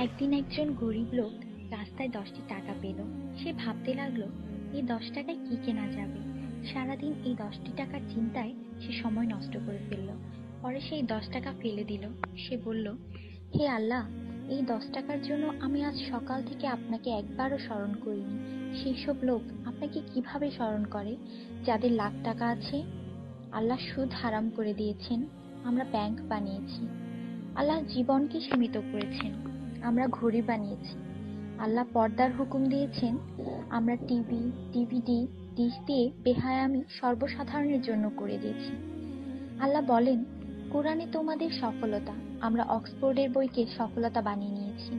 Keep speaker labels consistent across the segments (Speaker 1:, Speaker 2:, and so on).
Speaker 1: একদিন একজন গরিব লোক রাস্তায় 10টি টাকা পেল। সে ভাবতে লাগলো, এই 10 টাকায় কি কেনা যাবে। সারাদিন এই 10টি টাকার চিন্তায় সে সময় নষ্ট করে ফেলল। পরে সেই 10 টাকা ফেলে দিল। সে বলল, হে আল্লাহ, এই 10 টাকার জন্য আমি আজ সকাল থেকে আপনাকে একবারও স্মরণ করিনি। সেই সব লোক আপনাকে কিভাবে স্মরণ করে যাদের লাখ টাকা আছে? আল্লাহ সুদ হারাম করে দিয়েছেন, আমরা ব্যাংক বানিয়েছি। আল্লাহ জীবনকে সীমিত করেছেন, আমরা ঘড়ি বানিয়েছি। আল্লাহ পর্দার হুকুম দিয়েছেন, আমরা টিভি, ডিভিডি, ডিশ দিয়ে বেহায়ামি সর্বসাধারণের জন্য করে দিয়েছি। আল্লাহ বলেন, কোরআনে তোমাদের সফলতা, আমরা অক্সফোর্ডের বইকে সফলতা বানিয়ে নিয়েছি।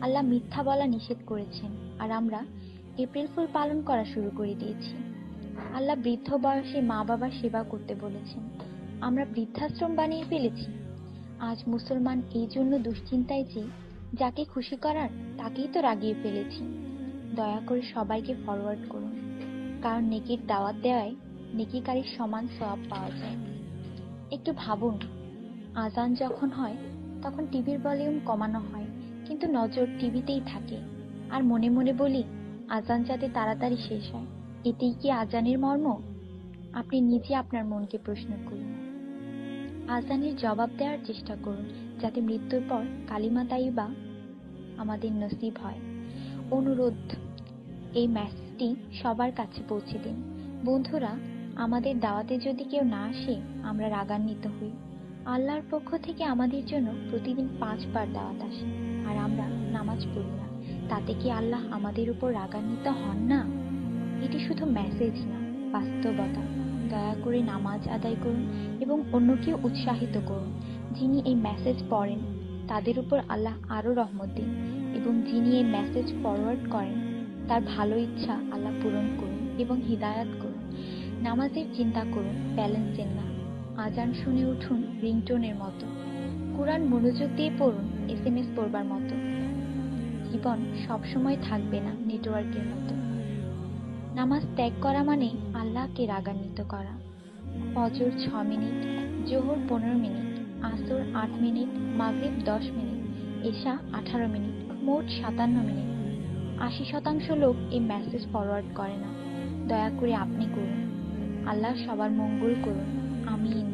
Speaker 1: আল্লাহ মিথ্যা বলা নিষেধ করেছেন, আর আমরা এপ্রিল ফুল পালন করা শুরু করে দিয়েছি। আল্লাহ বৃদ্ধ বয়সে মা বাবার সেবা করতে বলেছেন, আমরা বৃদ্ধাশ্রম বানিয়ে ফেলেছি। আজ মুসলমান এই জন্য দুশ্চিন্তায় যে যাকে খুশি করার তাকেই তো রাগিয়ে ফেলেছি। দয়া করে সবাইকে ফরওয়ার্ড করুন, কারণ নেকির দাওয়াত দেওয়ায় নেকিকারীর সমান সওয়াব পাওয়া যায়। একটু ভাবুন, আজান যখন হয় তখন টিভির ভলিউম কমানো হয়, কিন্তু নজর টিভিতেই থাকে। আর মনে মনে বলি, আজান যাতে তাড়াতাড়ি শেষ হয়। এতেই কি আজানের মর্ম? আপনি নিজে আপনার মনকে প্রশ্ন করুন। আজানের জবাব দেওয়ার চেষ্টা করুন, যাতে মৃত্যুর পর কালিমা তাইয়্যিবা আমাদের নসিব হয়। অনুরোধ, এই মেসেজটি সবার কাছে পৌঁছে দিন। বন্ধুরা, আমাদের দাওয়াতে যদি কেউ না আসে, আমরা রাগান্বিত হই। আল্লাহর পক্ষ থেকে আমাদের জন্য প্রতিদিন 5 বার দাওয়াত আসে, আর আমরা নামাজ পড়ি না। তাতে কি আল্লাহ আমাদের উপর রাগান্বিত হন না? এটি শুধু মেসেজ না, বাস্তবতা। দয়া করে নামাজ আদায় করুন এবং অন্যকেও উৎসাহিত করুন। যিনি এই মেসেজ পড়েন তাদের উপর আল্লাহ আরো রহমত দিন, এবং যিনি এই মেসেজ ফরওয়ার্ড করেন তার ভালো ইচ্ছা আল্লাহ পূরণ করুন এবং হিদায়াত করুন। নামাজের চিন্তা করুন, ব্যালেন্সের না। আজান শুনে উঠুন রিংটোনের মতো। কোরআন মনোযোগ দিয়ে পড়ুন, SMS পড়বার মতো। জীবন সবসময় থাকবে না নেটওয়ার্কের মতো। নামাজ ত্যাগ করা মানে আল্লাহকে রাগান্বিত করা। ফজর 6 মিনিট, জোহর 15 মিনিট, আসর 8 মিনিট, মাগরিব 10 মিনিট, এশা 18 মিনিট, মোট 57 মিনিট। 80% লোক এই মেসেজ ফরওয়ার্ড করে না। দয়া করে আপনি করুন। আল্লাহ সবার মঙ্গল করুন। আমিন।